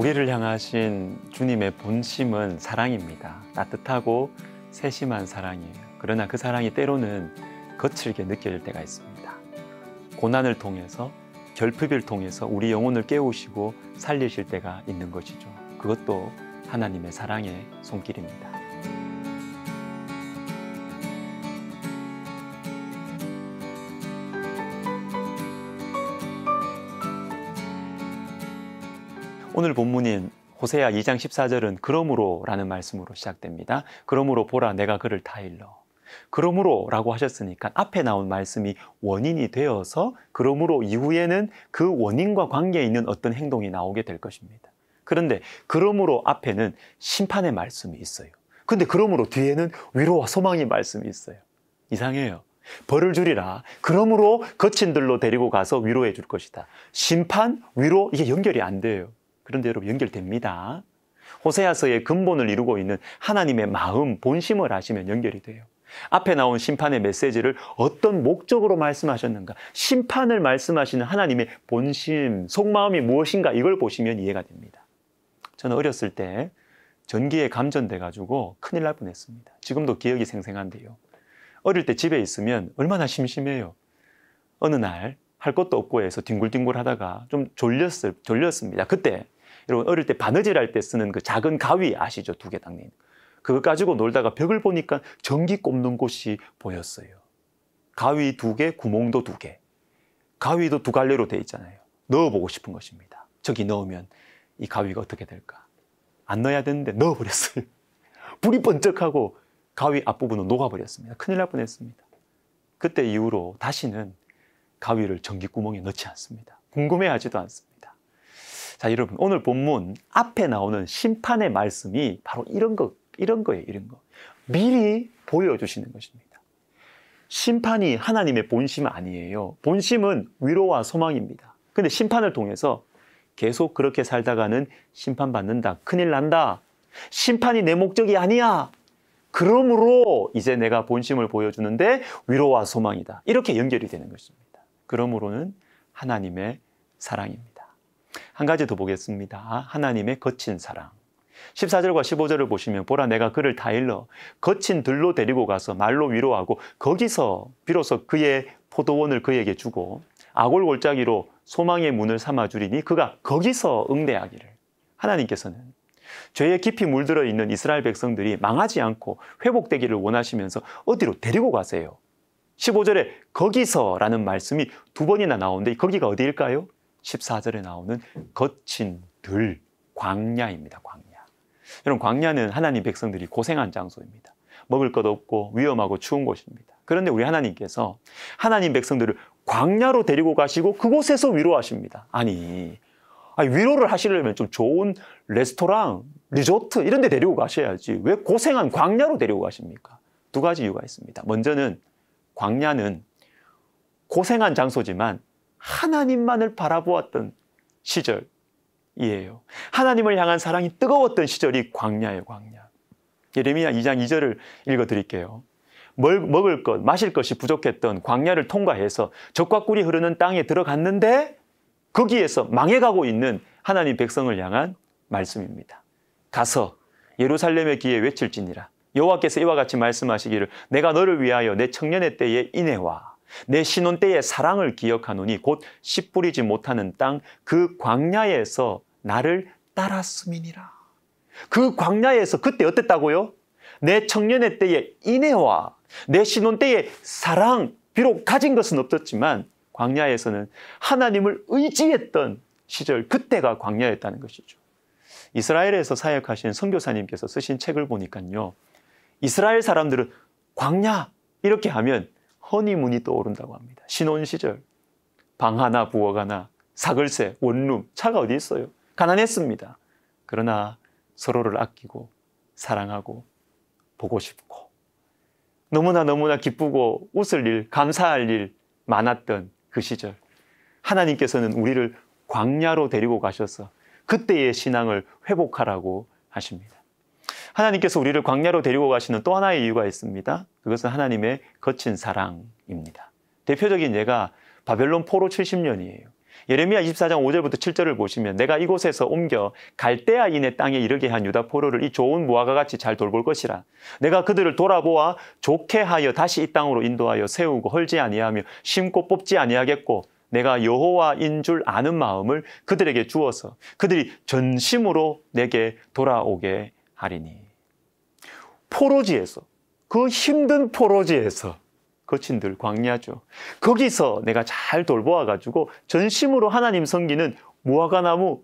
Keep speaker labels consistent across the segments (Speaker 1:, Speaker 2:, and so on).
Speaker 1: 우리를 향하신 주님의 본심은 사랑입니다. 따뜻하고 세심한 사랑이에요. 그러나 그 사랑이 때로는 거칠게 느껴질 때가 있습니다. 고난을 통해서, 결핍을 통해서 우리 영혼을 깨우시고 살리실 때가 있는 것이죠. 그것도 하나님의 사랑의 손길입니다. 오늘 본문인 호세아 2장 14절은 그러므로 라는 말씀으로 시작됩니다. 그러므로 보라 내가 그를 다 일러. 그러므로 라고 하셨으니까 앞에 나온 말씀이 원인이 되어서 그러므로 이후에는 그 원인과 관계에 있는 어떤 행동이 나오게 될 것입니다. 그런데 그러므로 앞에는 심판의 말씀이 있어요. 근데 그러므로 뒤에는 위로와 소망의 말씀이 있어요. 이상해요. 벌을 주리라. 그러므로 거친 들로 데리고 가서 위로해 줄 것이다. 심판, 위로 이게 연결이 안 돼요. 그런데 여러분 연결됩니다. 호세아서의 근본을 이루고 있는 하나님의 마음, 본심을 아시면 연결이 돼요. 앞에 나온 심판의 메시지를 어떤 목적으로 말씀하셨는가, 심판을 말씀하시는 하나님의 본심, 속마음이 무엇인가 이걸 보시면 이해가 됩니다. 저는 어렸을 때 전기에 감전돼 가지고 큰일 날 뻔했습니다. 지금도 기억이 생생한데요. 어릴 때 집에 있으면 얼마나 심심해요. 어느 날 할 것도 없고 해서 뒹굴뒹굴 하다가 좀 졸렸습니다. 그때 여러분 어릴 때 바느질 할 때 쓰는 그 작은 가위 아시죠? 2개 당긴. 그거 가지고 놀다가 벽을 보니까 전기 꼽는 곳이 보였어요. 가위 2개, 구멍도 2개. 가위도 2갈래로 돼 있잖아요. 넣어보고 싶은 것입니다. 저기 넣으면 이 가위가 어떻게 될까? 안 넣어야 되는데 넣어버렸어요. 불이 번쩍하고 가위 앞부분은 녹아버렸습니다. 큰일 날 뻔했습니다. 그때 이후로 다시는 가위를 전기구멍에 넣지 않습니다. 궁금해하지도 않습니다. 자, 여러분 오늘 본문 앞에 나오는 심판의 말씀이 바로 이런 거예요. 이런 거. 미리 보여주시는 것입니다. 심판이 하나님의 본심 아니에요. 본심은 위로와 소망입니다. 근데 심판을 통해서 계속 그렇게 살다가는 심판받는다. 큰일 난다. 심판이 내 목적이 아니야. 그러므로 이제 내가 본심을 보여주는데 위로와 소망이다. 이렇게 연결이 되는 것입니다. 그러므로는 하나님의 사랑입니다. 한 가지 더 보겠습니다. 하나님의 거친 사랑. 14절과 15절을 보시면 보라 내가 그를 다 일러 거친 들로 데리고 가서 말로 위로하고 거기서 비로소 그의 포도원을 그에게 주고 아골 골짜기로 소망의 문을 삼아 주리니 그가 거기서 응대하기를. 하나님께서는 죄에 깊이 물들어 있는 이스라엘 백성들이 망하지 않고 회복되기를 원하시면서 어디로 데리고 가세요. 15절에 거기서라는 말씀이 2번이나 나오는데 거기가 어디일까요? 14절에 나오는 거친 들, 광야입니다. 광야. 여러분 광야는 하나님 백성들이 고생한 장소입니다. 먹을 것 없고 위험하고 추운 곳입니다. 그런데 우리 하나님께서 하나님 백성들을 광야로 데리고 가시고 그곳에서 위로하십니다. 아니 위로를 하시려면 좀 좋은 레스토랑, 리조트 이런 데 데리고 가셔야지 왜 고생한 광야로 데리고 가십니까? 2가지 이유가 있습니다. 먼저는 광야는 고생한 장소지만 하나님만을 바라보았던 시절이에요. 하나님을 향한 사랑이 뜨거웠던 시절이 광야예요. 광야. 예레미야 2장 2절을 읽어드릴게요. 먹을 것, 마실 것이 부족했던 광야를 통과해서 젖과 꿀이 흐르는 땅에 들어갔는데 거기에서 망해가고 있는 하나님 백성을 향한 말씀입니다. 가서 예루살렘의 귀에 외칠지니라. 여호와께서 이와 같이 말씀하시기를 내가 너를 위하여 내 청년의 때의 인애와 내 신혼 때의 사랑을 기억하노니 곧 씨 뿌리지 못하는 땅 그 광야에서 나를 따랐음이니라. 그 광야에서 그때 어땠다고요? 내 청년의 때의 인애와 내 신혼 때의 사랑, 비록 가진 것은 없었지만 광야에서는 하나님을 의지했던 시절, 그때가 광야였다는 것이죠. 이스라엘에서 사역하신 선교사님께서 쓰신 책을 보니까요, 이스라엘 사람들은 광야 이렇게 하면 허니문이 떠오른다고 합니다. 신혼 시절 방 하나 부엌 하나 사글세 원룸 차가 어디 있어요? 가난했습니다. 그러나 서로를 아끼고 사랑하고 보고 싶고 너무나 기쁘고 웃을 일 감사할 일 많았던 그 시절, 하나님께서는 우리를 광야로 데리고 가셔서 그때의 신앙을 회복하라고 하십니다. 하나님께서 우리를 광야로 데리고 가시는 또 하나의 이유가 있습니다. 그것은 하나님의 거친 사랑입니다. 대표적인 예가 바벨론 포로 70년이에요. 예레미야 24장 5절부터 7절을 보시면 내가 이곳에서 옮겨 갈대아인의 땅에 이르게 한 유다 포로를 이 좋은 무화과 같이 잘 돌볼 것이라. 내가 그들을 돌아보아 좋게 하여 다시 이 땅으로 인도하여 세우고 헐지 아니하며 심고 뽑지 아니하겠고 내가 여호와인 줄 아는 마음을 그들에게 주어서 그들이 전심으로 내게 돌아오게 하리니. 포로지에서, 그 힘든 포로지에서, 거친들 광야죠. 거기서 내가 잘 돌보아가지고 전심으로 하나님 섬기는 무화과나무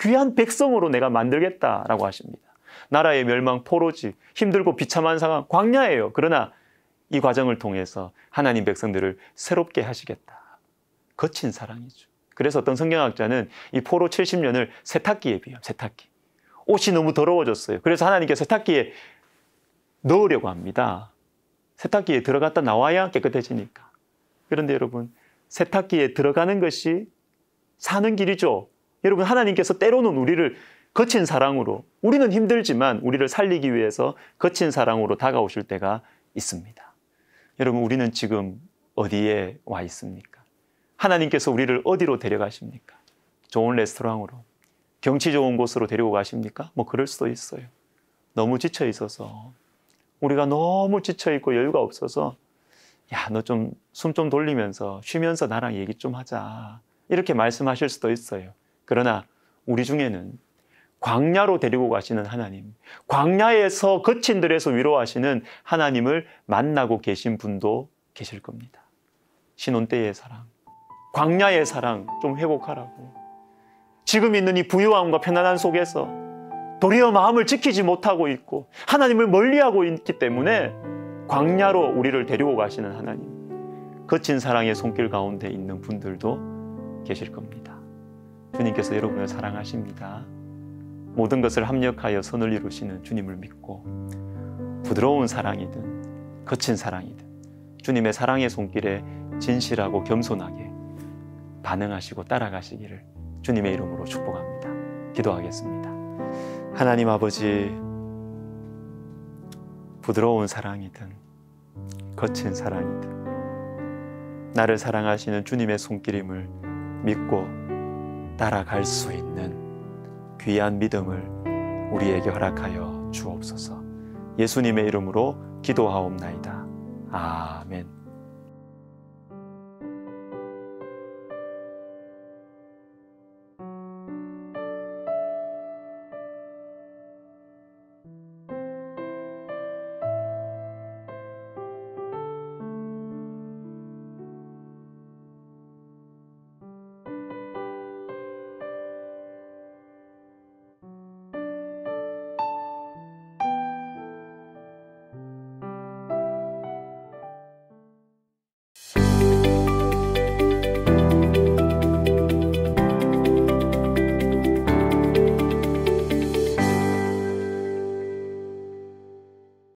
Speaker 1: 귀한 백성으로 내가 만들겠다라고 하십니다. 나라의 멸망, 포로지, 힘들고 비참한 상황, 광야예요. 그러나 이 과정을 통해서 하나님 백성들을 새롭게 하시겠다. 거친 사랑이죠. 그래서 어떤 성경학자는 이 포로 70년을 세탁기에 비유해요. 세탁기. 옷이 너무 더러워졌어요. 그래서 하나님께 세탁기에 넣으려고 합니다. 세탁기에 들어갔다 나와야 깨끗해지니까. 그런데 여러분, 세탁기에 들어가는 것이 사는 길이죠. 여러분, 하나님께서 때로는 우리를 거친 사랑으로, 우리는 힘들지만 우리를 살리기 위해서 거친 사랑으로 다가오실 때가 있습니다. 여러분, 우리는 지금 어디에 와 있습니까? 하나님께서 우리를 어디로 데려가십니까? 좋은 레스토랑으로, 경치 좋은 곳으로 데리고 가십니까? 뭐 그럴 수도 있어요. 너무 지쳐 있어서, 우리가 너무 지쳐있고 여유가 없어서 야, 너 좀 숨 좀 돌리면서 쉬면서 나랑 얘기 좀 하자, 이렇게 말씀하실 수도 있어요. 그러나 우리 중에는 광야로 데리고 가시는 하나님, 광야에서 거친 들에서 위로하시는 하나님을 만나고 계신 분도 계실 겁니다. 신혼 때의 사랑, 광야의 사랑 좀 회복하라고. 지금 있는 이 부유함과 편안한 속에서 도리어 마음을 지키지 못하고 있고 하나님을 멀리하고 있기 때문에 광야로 우리를 데리고 가시는 하나님, 거친 사랑의 손길 가운데 있는 분들도 계실 겁니다. 주님께서 여러분을 사랑하십니다. 모든 것을 합력하여 선을 이루시는 주님을 믿고 부드러운 사랑이든 거친 사랑이든 주님의 사랑의 손길에 진실하고 겸손하게 반응하시고 따라가시기를 주님의 이름으로 축복합니다. 기도하겠습니다. 하나님 아버지, 부드러운 사랑이든 거친 사랑이든 나를 사랑하시는 주님의 손길임을 믿고 따라갈 수 있는 귀한 믿음을 우리에게 허락하여 주옵소서. 예수님의 이름으로 기도하옵나이다. 아멘.